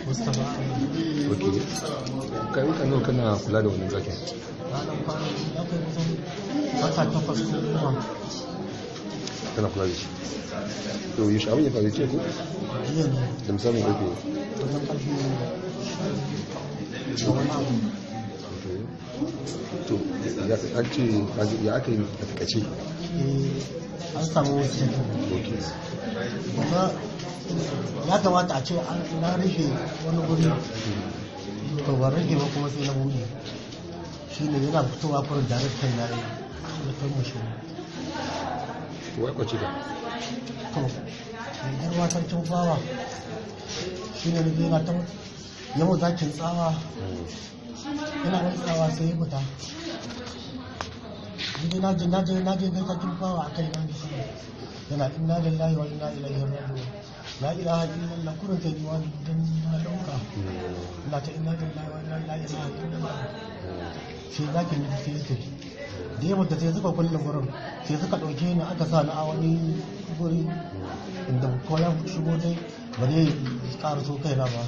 Mustapha. Ok. Kai nawa kana kula da wannan zakin? Ranar kwana ya kai kusan wata 8 ko 10. Kana kula da shi. To yi abin ya faru ce ko? Jiya ne. Da misalin ƙarfe. Wajen ƙarfe da wani abu. To an ce ya aka yi a takace? An samu wasu cikin. Kuma ya kamata a ce na rufe wani guri, to ba rage ba kuma sai na buɗe. Shi ne yana fitowa kurin daraktan na yi na kan mashi. Wai kwace ka? To, mai garwa sarkin fawa shi ne nufi yana ta yawon zakin tsawa, yana wani tsawa sai ya fita. Inda na je gai sarkin fawa a kai na nisa yana inna lillahi wa inna ilaihi raji'un. La ilaha illallah kurin sai ni wani dan na dauka. Ina ta inna lillahi wa inna ilaihi raji'un. Sai zakin nufi sai ya tafi. Da ya mutu sai suka kulle gurin, sai suka ɗauke ni aka sa ni a wani guri inda koyan shigo dai ba zai ƙara so kaina ba.